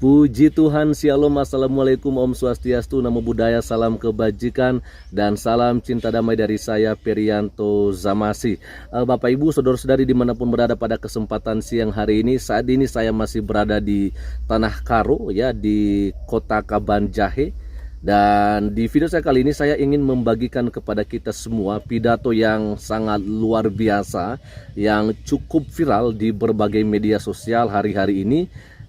Puji Tuhan, Shalom, Assalamualaikum, Om Swastiastu, Namo Buddhaya, salam kebajikan, dan salam cinta damai dari saya, Perianto Zamasi. Bapak Ibu, saudara-saudari dimanapun berada pada kesempatan siang hari ini, saat ini saya masih berada di Tanah Karo, ya, di kota Kaban Jahe. Dan di video saya kali ini saya ingin membagikan kepada kita semua pidato yang sangat luar biasa, yang cukup viral di berbagai media sosial hari-hari ini.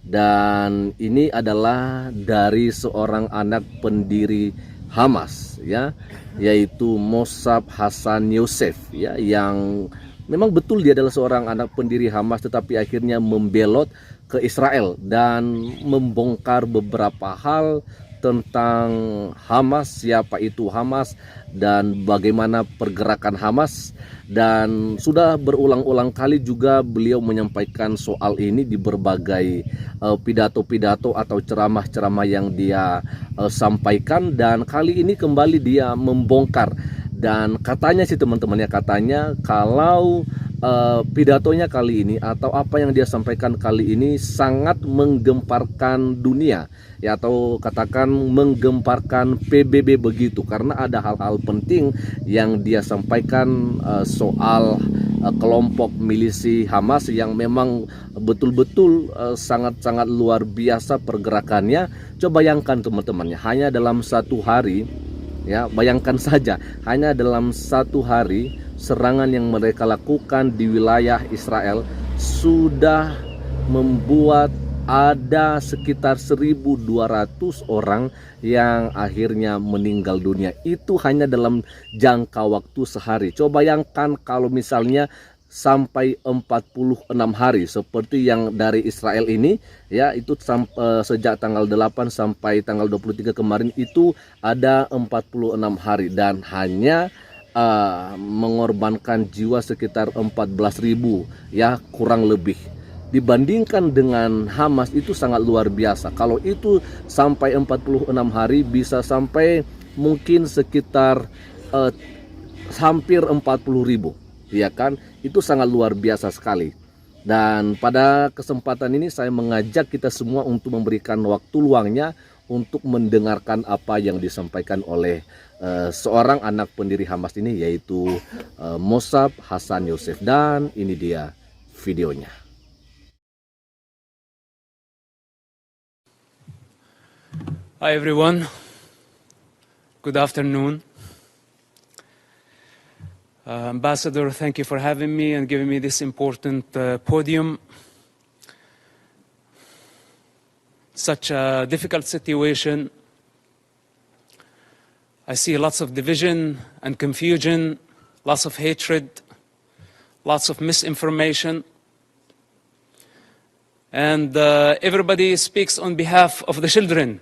Dan ini adalah dari seorang anak pendiri Hamas, ya, yaitu Mossab Hassan Yousef, ya, yang memang betul dia adalah seorang anak pendiri Hamas, tetapi akhirnya membelot ke Israel dan membongkar beberapa hal tentang Hamas, siapa itu Hamas, dan bagaimana pergerakan Hamas. Dan sudah berulang-ulang kali juga beliau menyampaikan soal ini di berbagai pidato-pidato atau ceramah-ceramah yang dia sampaikan. Dan kali ini kembali dia membongkar. Dan katanya sih teman-teman, ya, katanya kalau pidatonya kali ini atau apa yang dia sampaikan kali ini sangat menggemparkan dunia, ya, atau katakan menggemparkan PBB begitu, karena ada hal-hal penting yang dia sampaikan soal kelompok milisi Hamas yang memang betul-betul sangat-sangat luar biasa pergerakannya. Coba bayangkan teman-teman, hanya dalam satu hari, ya, bayangkan saja, hanya dalam satu hari serangan yang mereka lakukan di wilayah Israel sudah membuat ada sekitar 1.200 orang yang akhirnya meninggal dunia. Itu hanya dalam jangka waktu sehari. Coba bayangkan kalau misalnya sampai 46 hari seperti yang dari Israel ini, ya, itu sejak tanggal 8 sampai tanggal 23 kemarin itu ada 46 hari dan hanya mengorbankan jiwa sekitar 14.000, ya, kurang lebih. Dibandingkan dengan Hamas itu sangat luar biasa. Kalau itu sampai 46 hari bisa sampai mungkin sekitar hampir 40.000, ya kan? Itu sangat luar biasa sekali. Dan pada kesempatan ini saya mengajak kita semua untuk memberikan waktu luangnya untuk mendengarkan apa yang disampaikan oleh seorang anak pendiri Hamas ini, yaitu Mossab Hassan Yousef. Dan ini dia videonya. Hi everyone, good afternoon. Ambassador, thank you for having me and giving me this important podium. Such a difficult situation. I see lots of division and confusion, lots of hatred, lots of misinformation. And everybody speaks on behalf of the children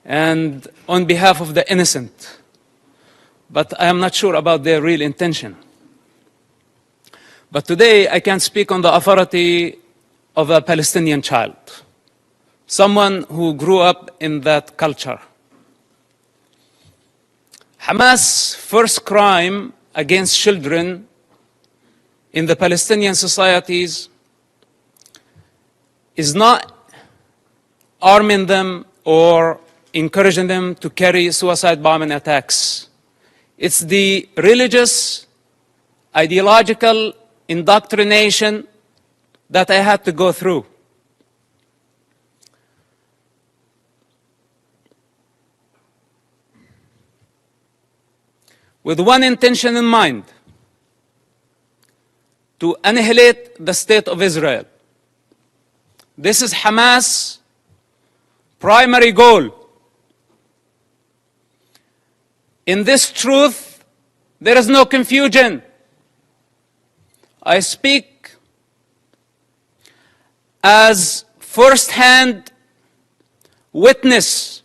and on behalf of the innocent. But I am not sure about their real intention. But today I can speak on the authority of a Palestinian child, someone who grew up in that culture. Hamas' first crime against children in the Palestinian societies is not arming them or encouraging them to carry suicide bombing attacks. It's the religious, ideological indoctrination that I had to go through. With one intention in mind: to annihilate the state of Israel. This is Hamas' primary goal. In this truth, there is no confusion. I speak as first-hand witness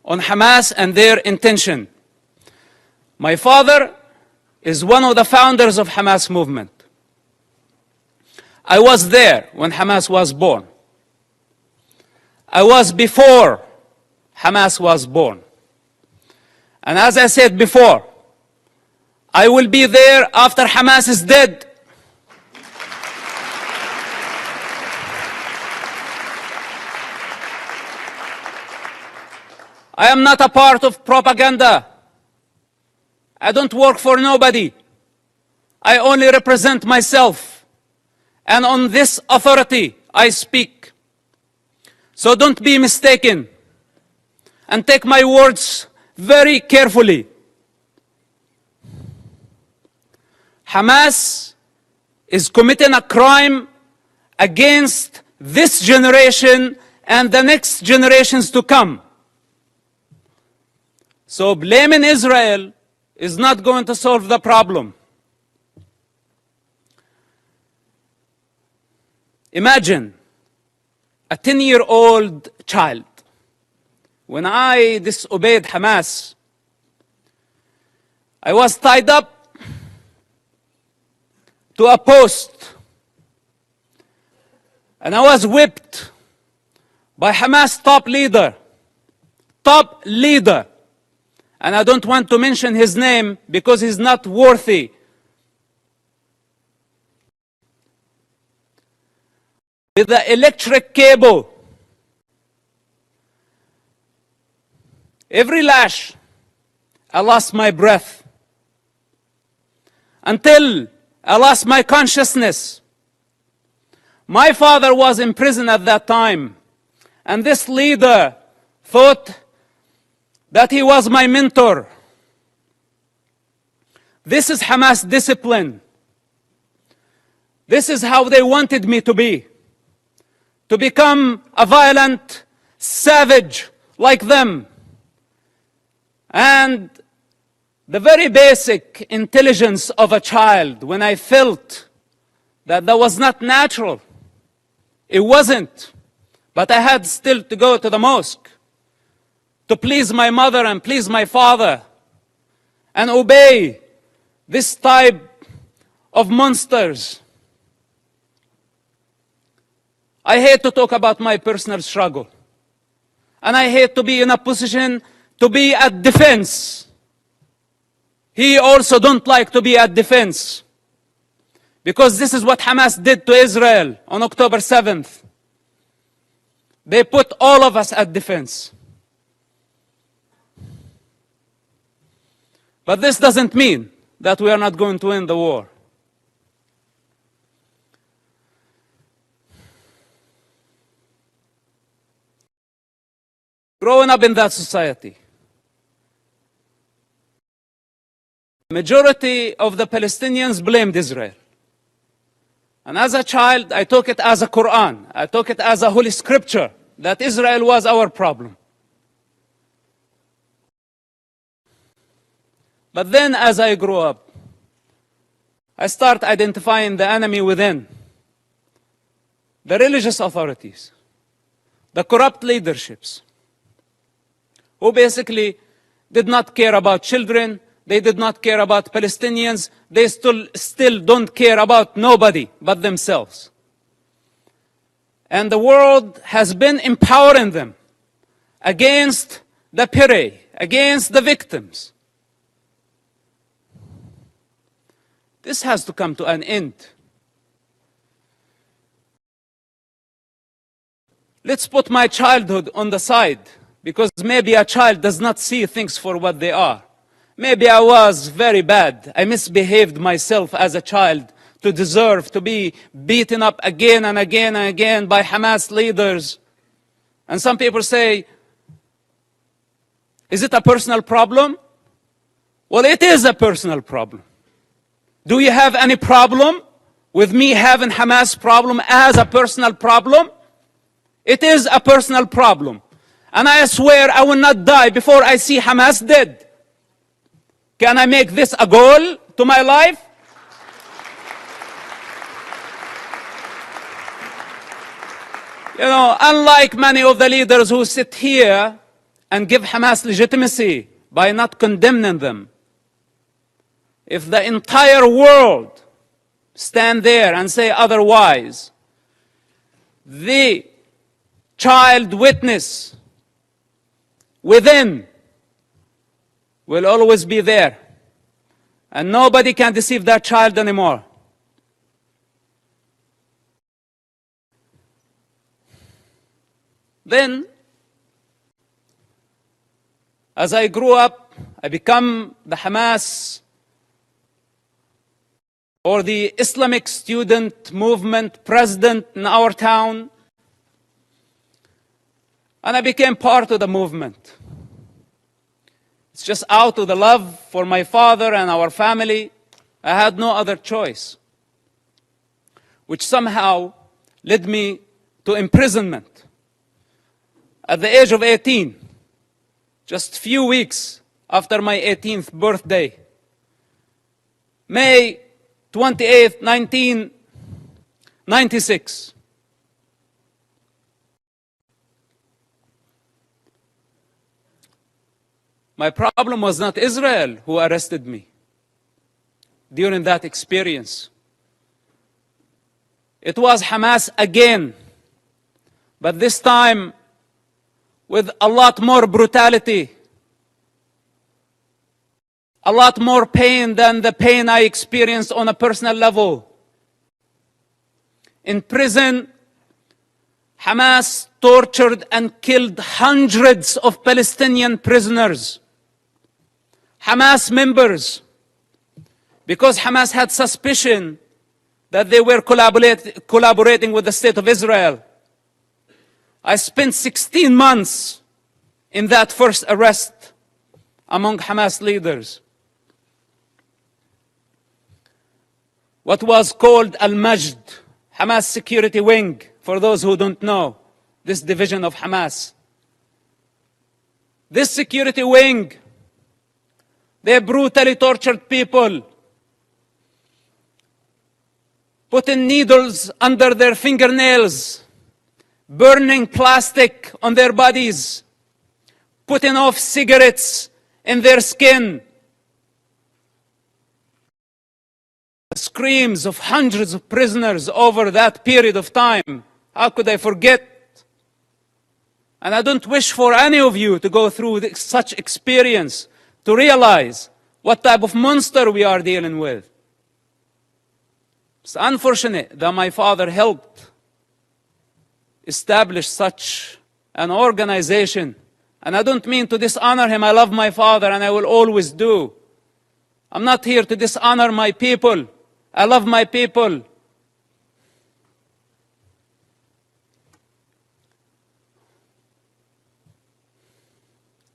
on Hamas and their intention. My father is one of the founders of Hamas movement. I was there when Hamas was born. I was before Hamas was born. And as I said before, I will be there after Hamas is dead. I am not a part of propaganda. I don't work for nobody. I only represent myself. And on this authority, I speak. So don't be mistaken. And take my words very carefully. Hamas is committing a crime against this generation and the next generations to come. So blaming Israel is not going to solve the problem. Imagine a 10-year-old child. When I disobeyed Hamas, I was tied up to a post and I was whipped by Hamas top leader. And I don't want to mention his name because he's not worthy. With the electric cable. Every lash, I lost my breath. Until I lost my consciousness. My father was in prison at that time. And this leader thought that he was my mentor. This is Hamas discipline. This is how they wanted me to be. To become a violent savage like them. And the very basic intelligence of a child, when I felt that was not natural, it wasn't. But I had still to go to the mosque to please my mother and please my father and obey this type of monsters. I hate to talk about my personal struggle. And I hate to be in a position to be at defense. He also don't like to be at defense. Because this is what Hamas did to Israel on October 7th. They put all of us at defense. But this doesn't mean that we are not going to win the war. Growing up in that society, majority of the Palestinians blamed Israel. And as a child, I took it as a Quran. I took it as a holy scripture that Israel was our problem. But then as I grew up, I start identifying the enemy within. The religious authorities, the corrupt leaderships, who basically did not care about children, they did not care about Palestinians, they still don't care about nobody but themselves. And the world has been empowering them against the prey, against the victims. This has to come to an end. Let's put my childhood on the side, because maybe a child does not see things for what they are. Maybe I was very bad. I misbehaved myself as a child to deserve to be beaten up again and again and again by Hamas leaders. And some people say, is it a personal problem? Well, it is a personal problem. Do you have any problem with me having Hamas problem as a personal problem? It is a personal problem. And I swear I will not die before I see Hamas dead. Can I make this a goal to my life? You know, unlike many of the leaders who sit here and give Hamas legitimacy by not condemning them, if the entire world stand there and say otherwise, the child witness within will always be there. And nobody can deceive that child anymore. Then, as I grew up, I become the Hamas or the Islamic student movement president in our town. And I became part of the movement. It's just out of the love for my father and our family. I had no other choice, which somehow led me to imprisonment at the age of 18, just few weeks after my 18th birthday. May 28, 1996. My problem was not Israel who arrested me during that experience. It was Hamas again, but this time with a lot more brutality, a lot more pain than the pain I experienced on a personal level. In prison, Hamas tortured and killed hundreds of Palestinian prisoners, Hamas members, because Hamas had suspicion that they were collaborating with the State of Israel. I spent 16 months in that first arrest among Hamas leaders. What was called Al-Majd, Hamas security wing, for those who don't know, this division of Hamas. This security wing, they brutally tortured people, putting needles under their fingernails, burning plastic on their bodies, putting off cigarettes in their skin. The screams of hundreds of prisoners over that period of time, how could I forget? And I don't wish for any of you to go through such experience, to realize what type of monster we are dealing with. It's unfortunate that my father helped establish such an organization. And I don't mean to dishonor him. I love my father and I will always do. I'm not here to dishonor my people. I love my people.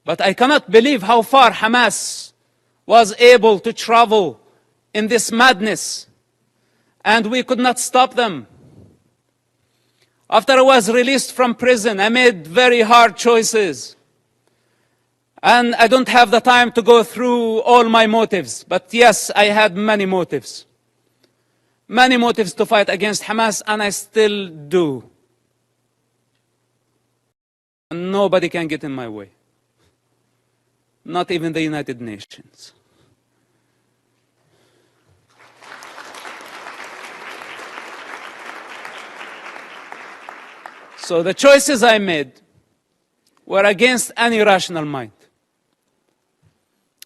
But I cannot believe how far Hamas was able to travel in this madness. And we could not stop them. After I was released from prison, I made very hard choices. And I don't have the time to go through all my motives. But yes, I had many motives. Many motives to fight against Hamas, and I still do. And nobody can get in my way. Not even the United Nations. So the choices I made were against any rational mind.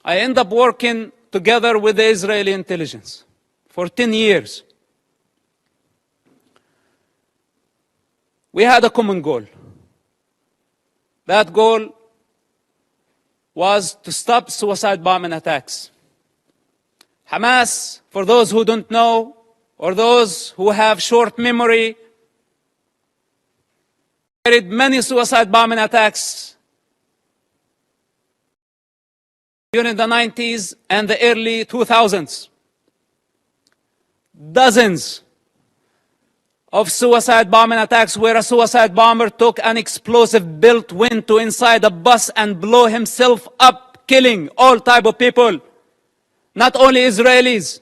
I ended up working together with the Israeli intelligence for 10 years. We had a common goal. That goal was to stop suicide bombing attacks. Hamas, for those who don't know, or those who have short memory, carried many suicide bombing attacks during the 90s and the early 2000s. Dozens of suicide bombing attacks where a suicide bomber took an explosive built went inside a bus and blew himself up, killing all type of people. Not only Israelis.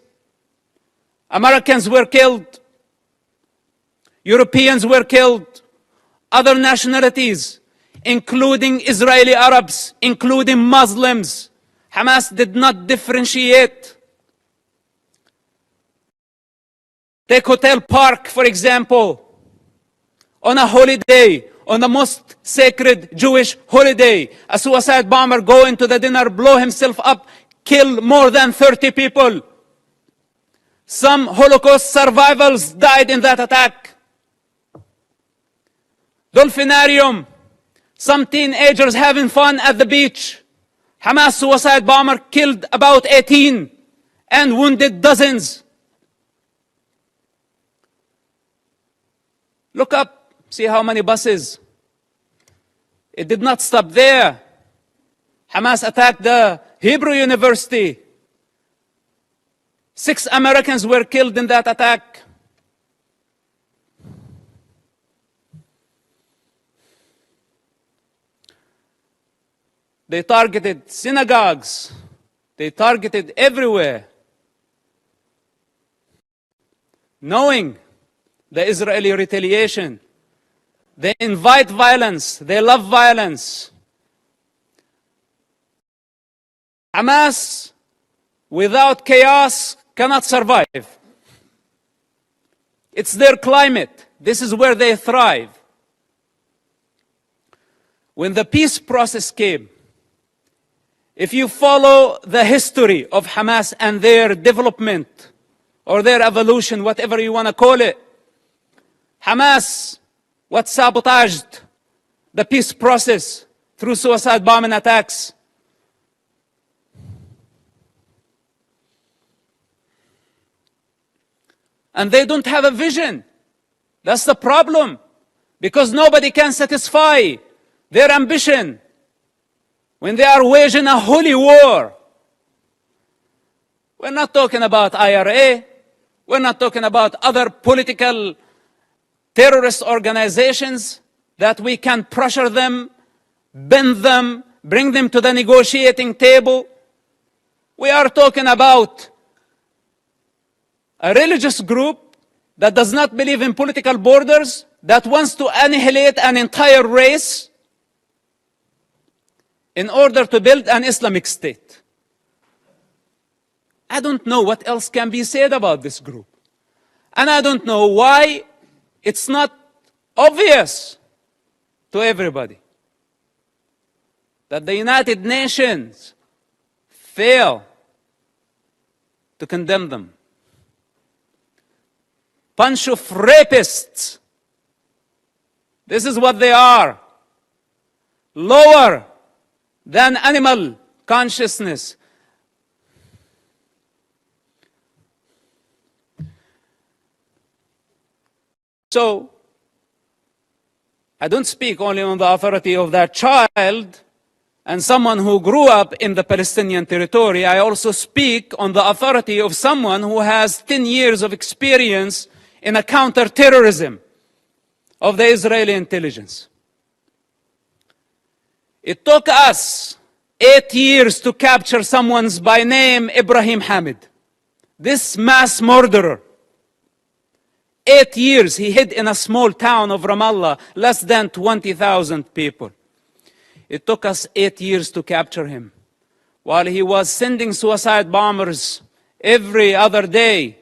Americans were killed. Europeans were killed. Other nationalities, including Israeli Arabs, including Muslims. Hamas did not differentiate. Take Hotel Park, for example. On a holiday, on the most sacred Jewish holiday, a suicide bomber go into the dinner, blow himself up, kill more than 30 people. Some Holocaust survivors died in that attack. Dolphinarium, some teenagers having fun at the beach. Hamas suicide bomber killed about 18 and wounded dozens. Look up, see how many buses. It did not stop there. Hamas attacked the Hebrew University. 6 Americans were killed in that attack. They targeted synagogues. They targeted everywhere. Knowing the Israeli retaliation, they invite violence. They love violence. Hamas, without chaos, cannot survive. It's their climate. This is where they thrive. When the peace process came, if you follow the history of Hamas and their development or their evolution, whatever you want to call it, Hamas, what sabotaged the peace process through suicide bombing attacks. And they don't have a vision. That's the problem. Because nobody can satisfy their ambition when they are waging a holy war. We're not talking about IRA. We're not talking about other political terrorist organizations that we can pressure them, bend them, bring them to the negotiating table. We are talking about a religious group that does not believe in political borders, that wants to annihilate an entire race in order to build an Islamic state. I don't know what else can be said about this group. And I don't know why it's not obvious to everybody that the United Nations fail to condemn them. Bunch of rapists. This is what they are. Lower than animal consciousness. So, I don't speak only on the authority of that child and someone who grew up in the Palestinian territory. I also speak on the authority of someone who has 10 years of experience in a counter-terrorism of the Israeli intelligence. It took us 8 years to capture someone's by name Ibrahim Hamid, this mass murderer. 8 years he hid in a small town of Ramallah, less than 20,000 people. It took us 8 years to capture him, while he was sending suicide bombers every other day.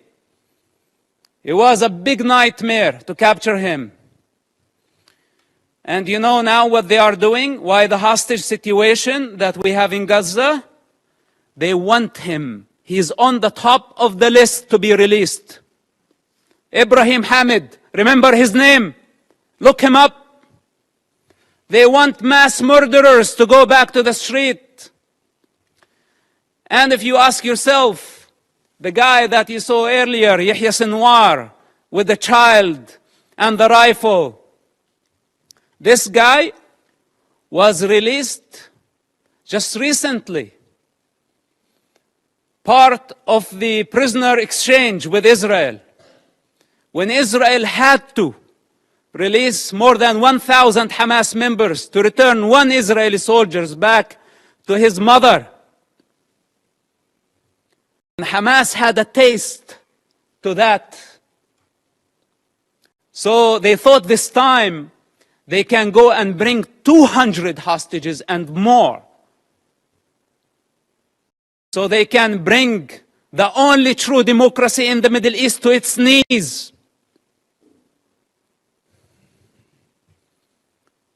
It was a big nightmare to capture him. And you know now what they are doing? Why the hostage situation that we have in Gaza? They want him. He's on the top of the list to be released. Ibrahim Hamid, remember his name? Look him up. They want mass murderers to go back to the street. And if you ask yourself, the guy that you saw earlier, Yahya Sinwar, with the child and the rifle, this guy was released just recently, part of the prisoner exchange with Israel. When Israel had to release more than 1,000 Hamas members to return one Israeli soldier back to his mother. And Hamas had a taste to that. So they thought this time they can go and bring 200 hostages and more. So they can bring the only true democracy in the Middle East to its knees.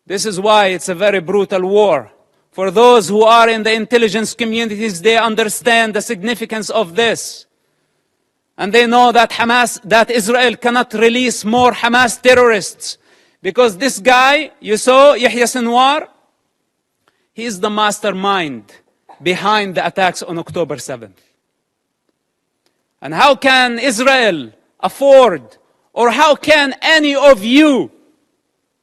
This is why it's a very brutal war. For those who are in the intelligence communities, they understand the significance of this. And they know that that Israel cannot release more Hamas terrorists. Because this guy, you saw, Yahya Sinwar, he's the mastermind behind the attacks on October 7th. And how can Israel afford, or how can any of you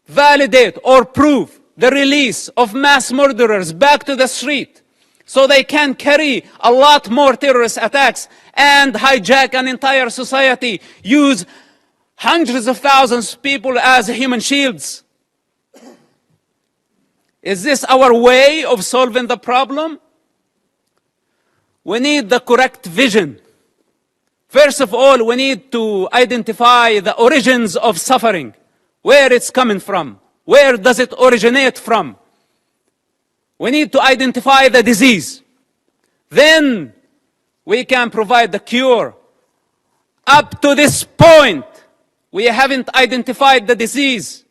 validate or prove the release of mass murderers back to the street so they can carry a lot more terrorist attacks and hijack an entire society, use hundreds of thousands of people as human shields? Is this our way of solving the problem? We need the correct vision. First of all, we need to identify the origins of suffering, where it's coming from, where does it originate from. We need to identify the disease. Then we can provide the cure. Up to this point, we haven't identified the disease.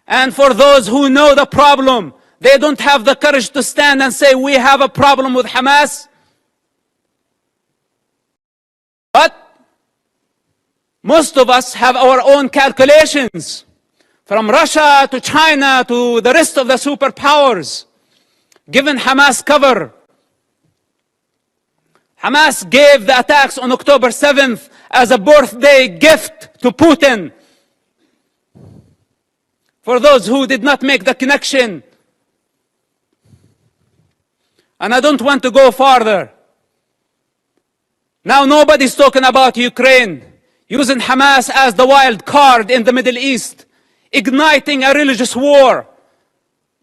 And for those who know the problem, they don't have the courage to stand and say, we have a problem with Hamas. But most of us have our own calculations, from Russia to China to the rest of the superpowers, given Hamas cover. Hamas gave the attacks on October 7th as a birthday gift to Putin. For those who did not make the connection, and I don't want to go farther. Now nobody's talking about Ukraine, using Hamas as the wild card in the Middle East, igniting a religious war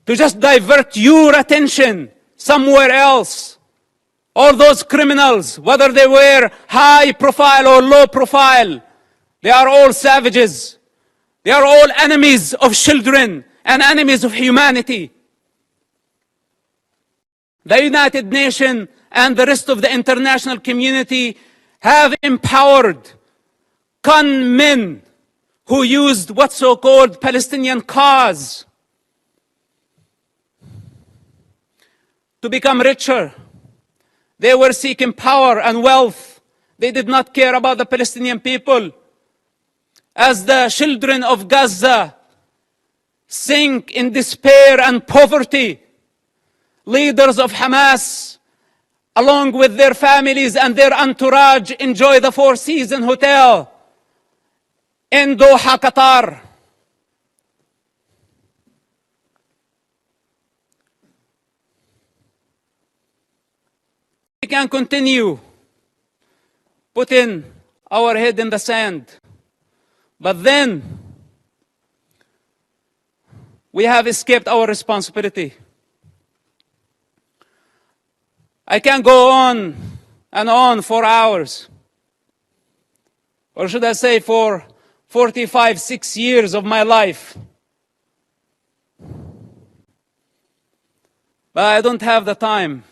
to just divert your attention somewhere else. All those criminals, whether they were high profile or low profile, they are all savages. They are all enemies of children and enemies of humanity. The United Nations and the rest of the international community have empowered con men who used what's so-called Palestinian cause to become richer. They were seeking power and wealth. They did not care about the Palestinian people. As the children of Gaza sink in despair and poverty, leaders of Hamas, along with their families and their entourage, enjoy the Four Seasons Hotel in Doha, Qatar. We can continue putting our head in the sand, but then we have escaped our responsibility. I can go on and on for hours, or should I say for 6 years of my life. But I don't have the time.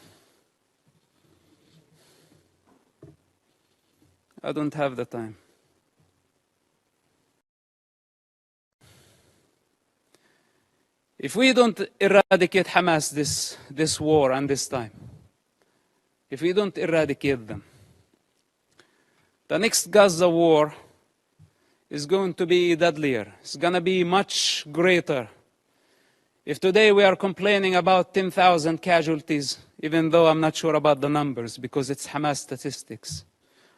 I don't have the time. If we don't eradicate Hamas this war and this time, if we don't eradicate them, the next Gaza war is going to be deadlier. It's going to be much greater. If today we are complaining about 10,000 casualties, even though I'm not sure about the numbers because it's Hamas statistics,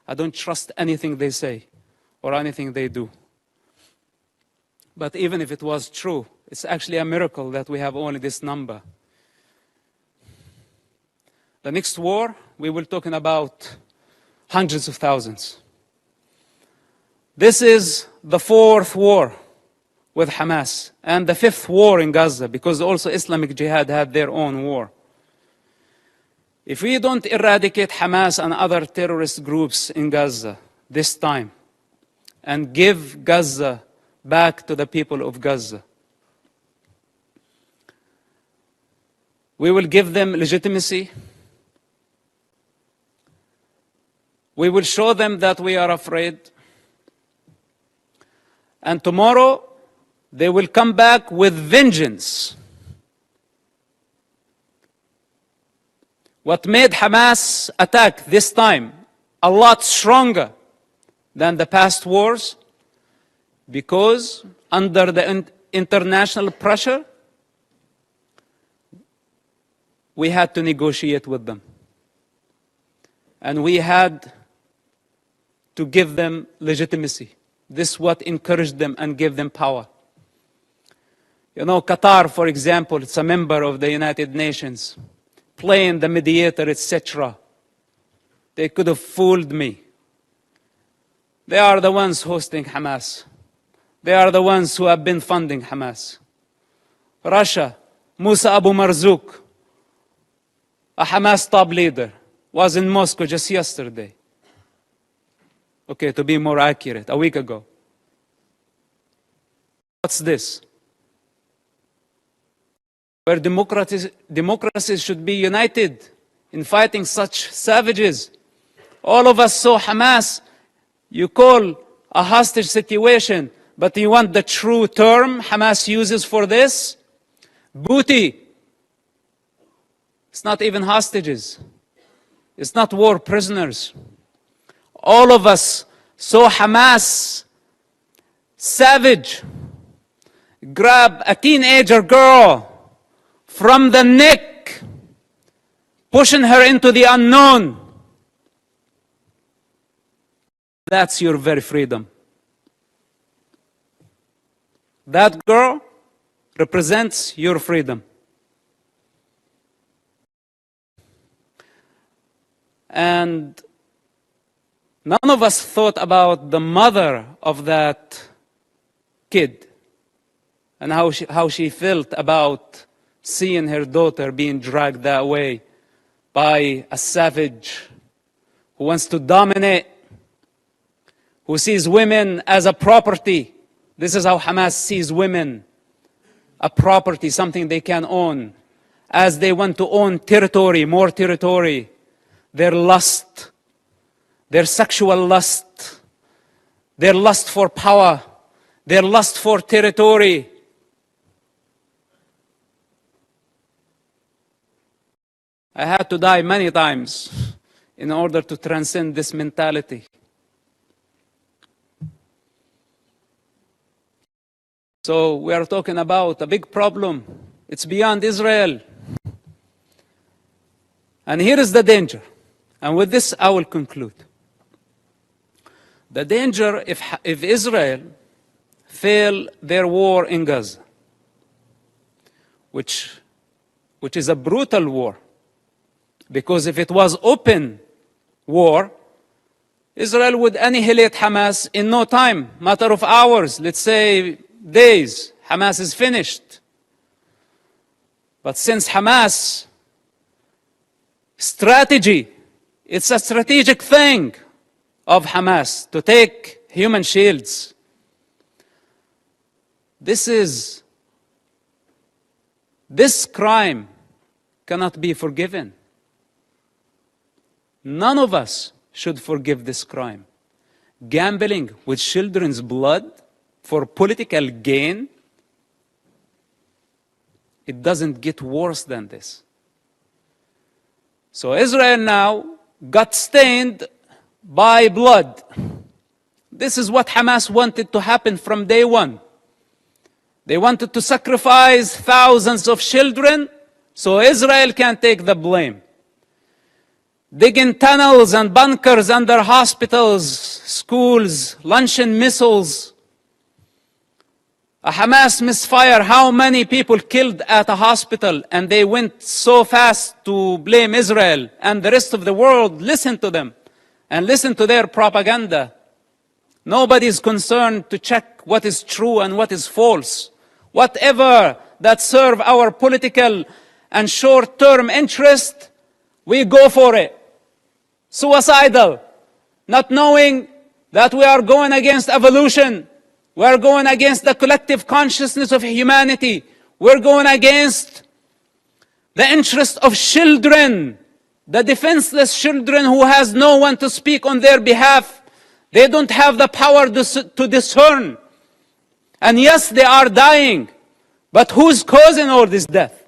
I don't trust anything they say or anything they do. But even if it was true, it's actually a miracle that we have only this number. The next war, we will be talking about hundreds of thousands. This is the fourth war with Hamas and the fifth war in Gaza, because also Islamic Jihad had their own war. If we don't eradicate Hamas and other terrorist groups in Gaza this time and give Gaza back to the people of Gaza, we will give them legitimacy. We will show them that we are afraid. And tomorrow, they will come back with vengeance. What made Hamas attack this time a lot stronger than the past wars? Because under the international pressure, we had to negotiate with them. And we had to give them legitimacy. This is what encouraged them and gave them power. You know, Qatar, for example, it's a member of the United Nations, playing the mediator, etc. They could have fooled me. They are the ones hosting Hamas. They are the ones who have been funding Hamas. Russia, Musa Abu Marzouk, a Hamas top leader, was in Moscow just yesterday. Okay, to be more accurate, a week ago. What's this? Where democracies should be united in fighting such savages. All of us saw Hamas. You call a hostage situation, but you want the true term Hamas uses for this? Booty. It's not even hostages. It's not war prisoners. All of us saw Hamas, savage, grab a teenager girl from the neck, pushing her into the unknown. That's your very freedom. That girl represents your freedom. And none of us thought about the mother of that kid and how she felt about seeing her daughter being dragged that way by a savage who wants to dominate, who sees women as a property. This is how Hamas sees women, a property, something they can own. As they want to own territory, more territory, their lust, their sexual lust, their lust for power, their lust for territory. I had to die many times in order to transcend this mentality. So we are talking about a big problem. It's beyond Israel. And here is the danger. And with this, I will conclude. The danger if Israel fail their war in Gaza, which is a brutal war, because if it was open war, Israel would annihilate Hamas in no time, matter of hours, let's say days. Hamas is finished. But since Hamas strategy, it's a strategic thing of Hamas to take human shields. This crime cannot be forgiven. None of us should forgive this crime. Gambling with children's blood for political gain, it doesn't get worse than this. So Israel now got stained by blood. This is what Hamas wanted to happen from day one. They wanted to sacrifice thousands of children so Israel can take the blame. Digging tunnels and bunkers under hospitals, schools, launching missiles. A Hamas misfire, how many people killed at a hospital, and they went so fast to blame Israel, and the rest of the world listened to them and listened to their propaganda. Nobody is concerned to check what is true and what is false. Whatever that serve our political and short-term interest, we go for it. Suicidal, not knowing that we are going against evolution. We are going against the collective consciousness of humanity. We're going against the interest of children, the defenseless children who has no one to speak on their behalf. They don't have the power to discern. And yes, they are dying. But who's causing all this death?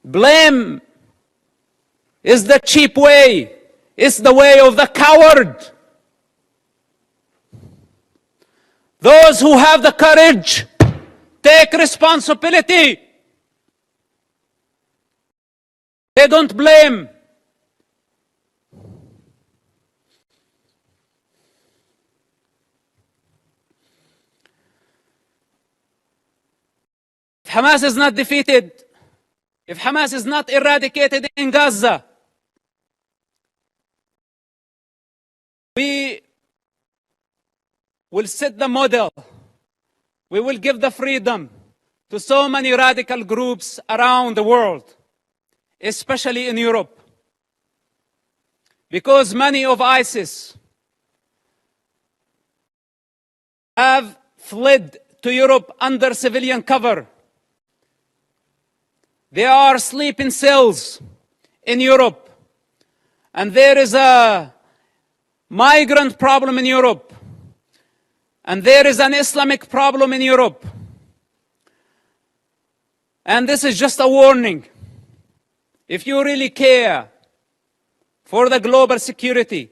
Blame is the cheap way. It's the way of the coward. Those who have the courage, take responsibility. They don't blame if Hamas is not defeated, if Hamas is not eradicated in Gaza, we will set the model. We will give the freedom to so many radical groups around the world, especially in Europe. Because many of ISIS have fled to Europe under civilian cover. They are sleeping cells in Europe. And there is a migrant problem in Europe. And there is an Islamic problem in Europe. And this is just a warning. If you really care for the global security,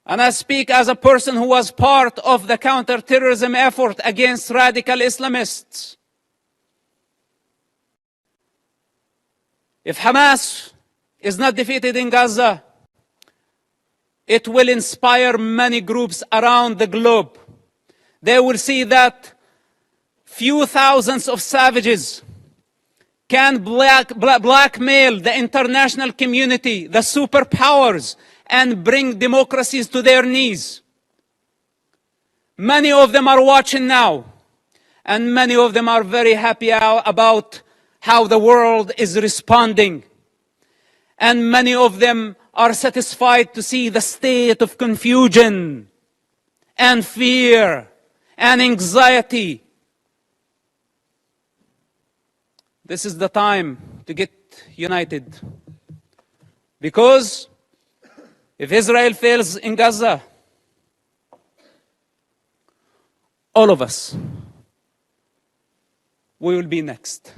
and I speak as a person who was part of the counter-terrorism effort against radical Islamists, if Hamas is not defeated in Gaza, it will inspire many groups around the globe. They will see that few thousands of savages can blackmail the international community, the superpowers, and bring democracies to their knees. Many of them are watching now, and many of them are very happy about how the world is responding. And many of them are satisfied to see the state of confusion and fear and anxiety. This is the time to get united. Because if Israel fails in Gaza, all of us, we will be next.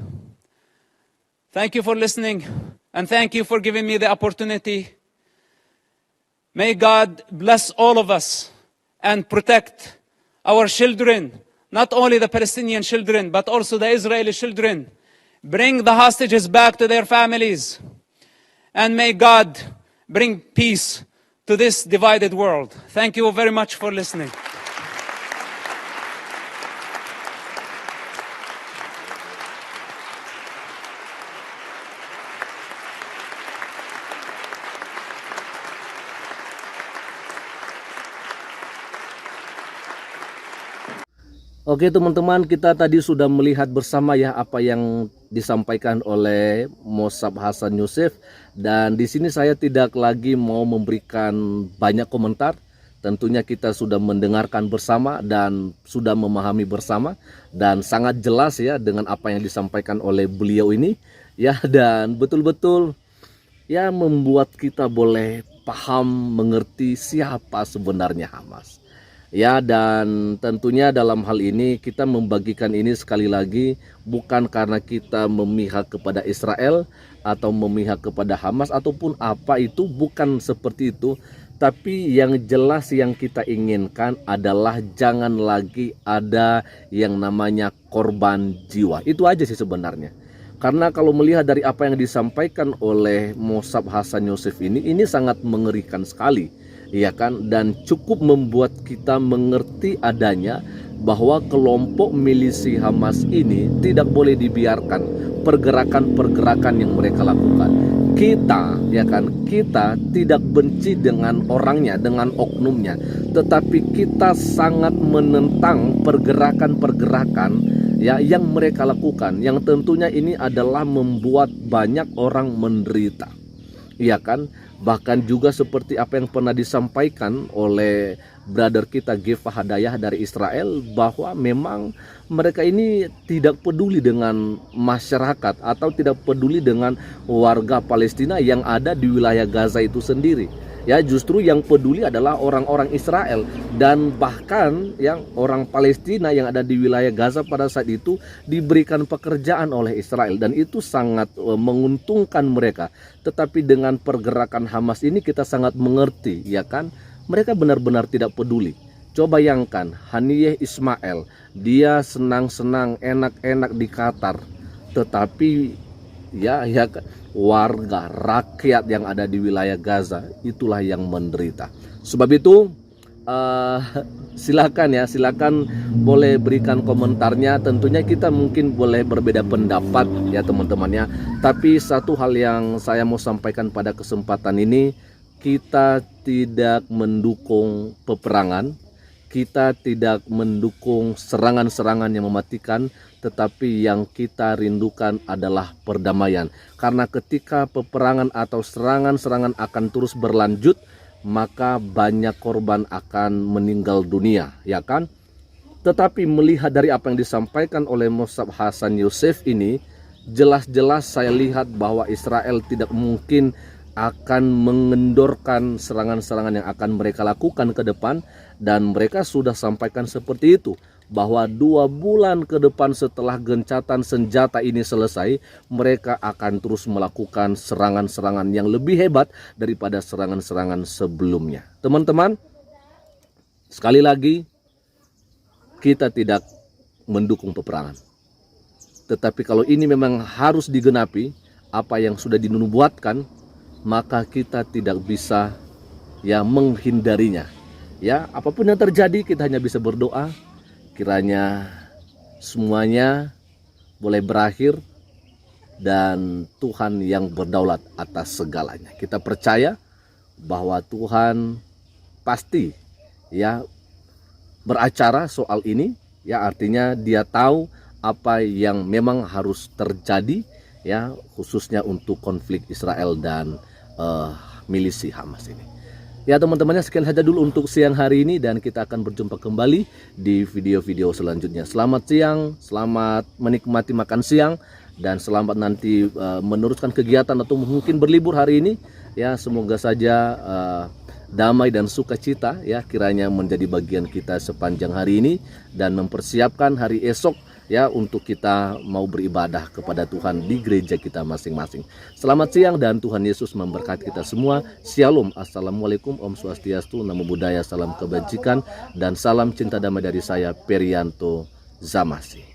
Thank you for listening, and thank you for giving me the opportunity. May God bless all of us and protect our children, not only the Palestinian children, but also the Israeli children. Bring the hostages back to their families. And may God bring peace to this divided world. Thank you very much for listening. Oke teman-teman, kita tadi sudah melihat bersama ya apa yang disampaikan oleh Mossab Hassan Yousef, dan di sini saya tidak lagi mau memberikan banyak komentar. Tentunya kita sudah mendengarkan bersama dan sudah memahami bersama, dan sangat jelas ya dengan apa yang disampaikan oleh beliau ini ya, dan betul-betul ya membuat kita boleh paham mengerti siapa sebenarnya Hamas. Ya, dan tentunya dalam hal ini kita membagikan ini sekali lagi bukan karena kita memihak kepada Israel atau memihak kepada Hamas ataupun apa itu, bukan seperti itu. Tapi yang jelas yang kita inginkan adalah jangan lagi ada yang namanya korban jiwa. Itu aja sih sebenarnya. Karena kalau melihat dari apa yang disampaikan oleh Mossab Hassan Yousef ini sangat mengerikan sekali. Ya kan, dan cukup membuat kita mengerti adanya bahwa kelompok milisi Hamas ini tidak boleh dibiarkan pergerakan-pergerakan yang mereka lakukan. Kita ya kan, kita tidak benci dengan orangnya, dengan oknumnya, tetapi kita sangat menentang pergerakan-pergerakan ya yang mereka lakukan, yang tentunya ini adalah membuat banyak orang menderita. Ya kan, bahkan juga seperti apa yang pernah disampaikan oleh brother kita Gefa Hadayah dari Israel, bahwa memang mereka ini tidak peduli dengan masyarakat atau tidak peduli dengan warga Palestina yang ada di wilayah Gaza itu sendiri. Ya, justru yang peduli adalah orang-orang Israel, dan bahkan yang orang Palestina yang ada di wilayah Gaza pada saat itu diberikan pekerjaan oleh Israel, dan itu sangat menguntungkan mereka. Tetapi dengan pergerakan Hamas ini kita sangat mengerti, ya kan? Mereka benar-benar tidak peduli. Coba bayangkan, Haniyeh Ismail, dia senang-senang, enak-enak di Qatar, tetapi ya warga rakyat yang ada di wilayah Gaza itulah yang menderita. Sebab itu silakan boleh berikan komentarnya. Tentunya kita mungkin boleh berbeda pendapat ya teman-teman ya. Tapi satu hal yang saya mau sampaikan pada kesempatan ini, kita tidak mendukung peperangan, kita tidak mendukung serangan-serangan yang mematikan, tetapi yang kita rindukan adalah perdamaian. Karena ketika peperangan atau serangan-serangan akan terus berlanjut, maka banyak korban akan meninggal dunia, ya kan? Tetapi melihat dari apa yang disampaikan oleh Mossab Hassan Yousef ini, jelas-jelas saya lihat bahwa Israel tidak mungkin akan mengendorkan serangan-serangan yang akan mereka lakukan ke depan. Dan mereka sudah sampaikan seperti itu, bahwa 2 bulan ke depan setelah gencatan senjata ini selesai, mereka akan terus melakukan serangan-serangan yang lebih hebat daripada serangan-serangan sebelumnya. Teman-teman, sekali lagi, kita tidak mendukung peperangan. Tetapi kalau ini memang harus digenapi, apa yang sudah dinubuatkan, maka kita tidak bisa ya menghindarinya. Ya, apapun yang terjadi kita hanya bisa berdoa kiranya semuanya boleh berakhir dan Tuhan yang berdaulat atas segalanya. Kita percaya bahwa Tuhan pasti ya beracara soal ini, ya artinya Dia tahu apa yang memang harus terjadi ya, khususnya untuk konflik Israel dan milisi Hamas ini. Ya teman-temannya, sekian saja dulu untuk siang hari ini, dan kita akan berjumpa kembali di video-video selanjutnya. Selamat siang, selamat menikmati makan siang, dan selamat nanti meneruskan kegiatan atau mungkin berlibur hari ini. Ya semoga saja damai dan sukacita ya kiranya menjadi bagian kita sepanjang hari ini, dan mempersiapkan hari esok ya untuk kita mau beribadah kepada Tuhan di gereja kita masing-masing. Selamat siang dan Tuhan Yesus memberkati kita semua. Shalom, assalamualaikum, Om Swastiastu, Namo Buddhaya, salam kebajikan dan salam cinta damai dari saya Perianto Zamasi.